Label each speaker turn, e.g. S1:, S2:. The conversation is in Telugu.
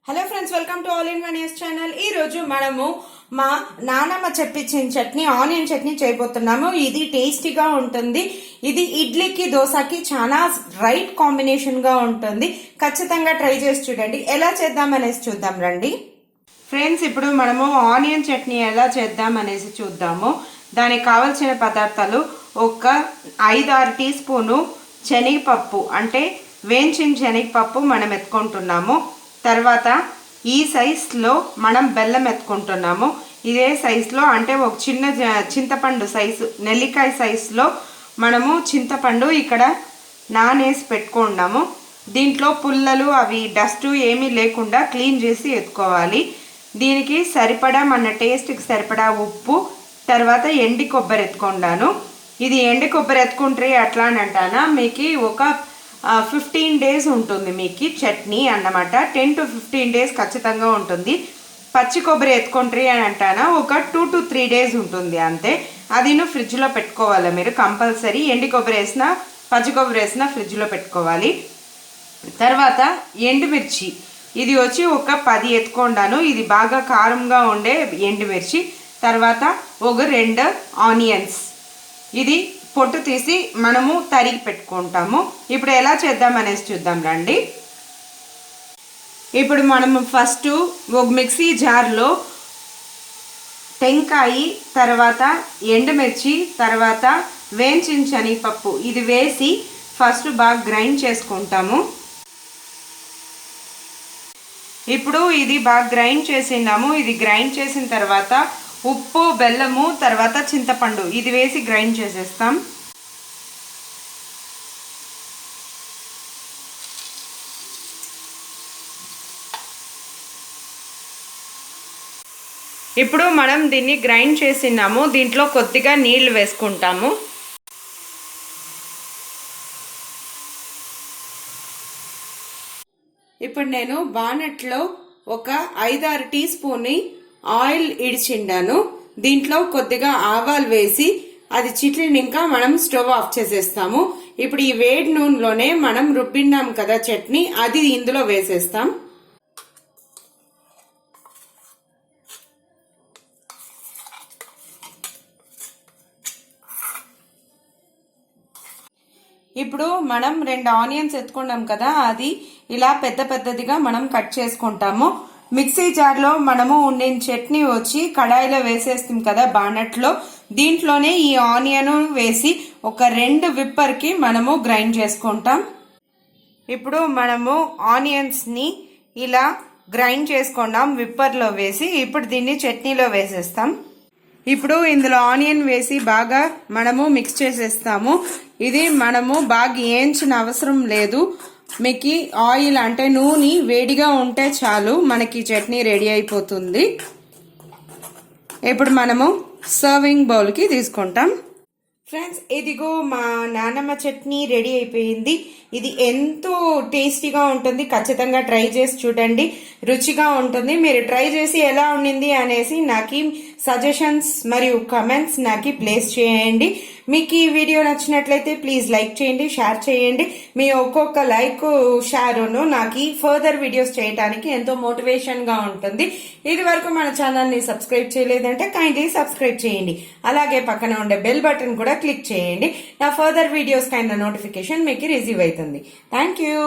S1: Hello friends, welcome to all in one news channel. ఈ రోజు మనము మా నానమ్మ చెప్పించిన చట్నీ, ఆనియన్ చట్నీ చేయబోతున్నాము. ఇది టేస్టీగా ఉంటుంది. ఇది ఇడ్లీకి, దోశకి చాలా రైట్ కాంబినేషన్ గా ఉంటుంది. ఖచ్చితంగా ట్రై చేసి చూడండి. ఎలా చేద్దాం అనేసి చూద్దాం రండి. ఫ్రెండ్స్, ఇప్పుడు మనము ఆనియన్ చట్నీ ఎలా చేద్దాం అనేసి చూద్దాము. దానికి కావలసిన పదార్థాలు: ఒక 5-6 టీ స్పూను శనగపప్పు, అంటే వేయించిన శనగపప్పు మనం ఎత్తుకుంటున్నాము. తర్వాత ఈ సైజులో మనం బెల్లం ఎత్తుకుంటున్నాము. ఇదే సైజులో, అంటే ఒక చిన్న చింతపండు సైజు, నెల్లికాయ సైజులో మనము చింతపండు ఇక్కడ నానేసి పెట్టుకున్నాము. దీంట్లో పుల్లలు అవి డస్ట్ ఏమీ లేకుండా క్లీన్ చేసి ఎత్తుకోవాలి. దీనికి సరిపడా, మన టేస్ట్కి సరిపడా ఉప్పు, తర్వాత ఎండి కొబ్బరి ఎత్తుకున్నాను. ఇది ఎండి కొబ్బరి ఎత్తుకుంటే అట్లా అని అంటానా, మీకు ఒక 15 days ఉంటుంది మీకు చట్నీ అన్నమాట. 10 to 15 days ఖచ్చితంగా ఉంటుంది. పచ్చి కొబ్బరి ఎత్తుకుంటారు అని అంటానా, ఒక 2 to 3 days ఉంటుంది అంతే. అది ఫ్రిడ్జ్లో పెట్టుకోవాలి మీరు కంపల్సరీ. ఎండి కొబ్బరి వేసినా, పచ్చి కొబ్బరి వేసినా ఫ్రిడ్జ్లో పెట్టుకోవాలి. తర్వాత ఎండుమిర్చి, ఇది వచ్చి ఒక 10 ఎత్తుకున్నాను. ఇది బాగా కారంగా ఉండే ఎండుమిర్చి. తర్వాత ఒక 2 ఆనియన్స్, ఇది పొట్టు తీసి మనము తరిగి పెట్టుకుంటాము. ఇప్పుడు ఎలా చేద్దాం అనేసి చూద్దాం రండి. ఇప్పుడు మనము ఫస్ట్ ఒక మిక్సీ జార్లో టెంకాయ, తర్వాత ఎండుమిర్చి, తర్వాత వేయించిన శనగపప్పు ఇది వేసి ఫస్ట్ బాగా గ్రైండ్ చేసుకుంటాము. ఇప్పుడు ఇది బాగా గ్రైండ్ చేసినాము. ఇది గ్రైండ్ చేసిన తర్వాత ఉప్పు, బెల్లము, తర్వాత చింతపండు ఇది వేసి గ్రైండ్ చేసేస్తాం. ఇప్పుడు మనం దీన్ని గ్రైండ్ చేసినాము. దీంట్లో కొద్దిగా నీళ్లు వేసుకుంటాము. ఇప్పుడు నేను బానట్లో ఒక 5-6 టీ స్పూన్ ఆయిల్ ఇడిచిండాను. దీంట్లో కొద్దిగా ఆవాలు వేసి అది చిట్లినింకా మనం స్టవ్ ఆఫ్ చేసేస్తాము. ఇప్పుడు ఈ వేడి నూనెలోనే మనం రుబ్బిన్నాం కదా చట్నీ, అది ఇందులో వేసేస్తాం. ఇప్పుడు మనం 2 ఆనియన్స్ ఎత్తుకున్నాం కదా, అది ఇలా పెద్ద పెద్దదిగా మనం కట్ చేసుకుంటాము. మిక్సీ జార్లో మనము ఉండిన చట్నీ వచ్చి కడాయిలో వేసేస్తాం కదా బానట్లో, దీంట్లోనే ఈ ఆనియన్ వేసి ఒక 2 విప్పర్కి మనము గ్రైండ్ చేసుకుంటాం. ఇప్పుడు మనము ఆనియన్స్ ని ఇలా గ్రైండ్ చేసుకున్నాం విప్పర్లో వేసి. ఇప్పుడు దీన్ని చట్నీలో వేసేస్తాం. ఇప్పుడు ఇందులో ఆనియన్ వేసి బాగా మనము మిక్స్ చేసేస్తాము. ఇది మనము బాగా వేయించిన అవసరం లేదు. మీకు ఆయిల్ అంటే నూనె వేడిగా ఉంటే చాలు, మనకి చట్నీ రెడీ అయిపోతుంది. ఇప్పుడు మనము సర్వింగ్ బౌల్కి తీసుకుంటాం. ఫ్రెండ్స్, ఇదిగో మా నానమ్మ చట్నీ రెడీ అయిపోయింది. ఇది ఎంతో టేస్టీగా ఉంటుంది. ఖచ్చితంగా ట్రై చేసి చూడండి, రుచిగా ఉంటుంది. మీరు ట్రై చేసి ఎలా ఉండింది అనేసి నాకు సజెషన్స్ మరియు కమెంట్స్ నాకు ప్లేస్ చేయండి. మీకు ఈ వీడియో నచ్చినట్లయితే ప్లీజ్ లైక్ చేయండి, షేర్ చేయండి. మీ ఒక్కొక్క లైక్, షేర్ను నాకు ఫర్దర్ వీడియోస్ చేయడానికి ఎంతో మోటివేషన్ గా ఉంటుంది. ఇది వరకు మన ఛానల్ ని సబ్స్క్రైబ్ చేయలేదంటే కైండ్లీ సబ్స్క్రైబ్ చేయండి. అలాగే పక్కన ఉండే బెల్ బటన్ కూడా క్లిక్ చేయండి. నా ఫర్దర్ వీడియోస్ కైండ్ నోటిఫికేషన్ మీకు రిసీవ్ అవుతుంది. Thank you.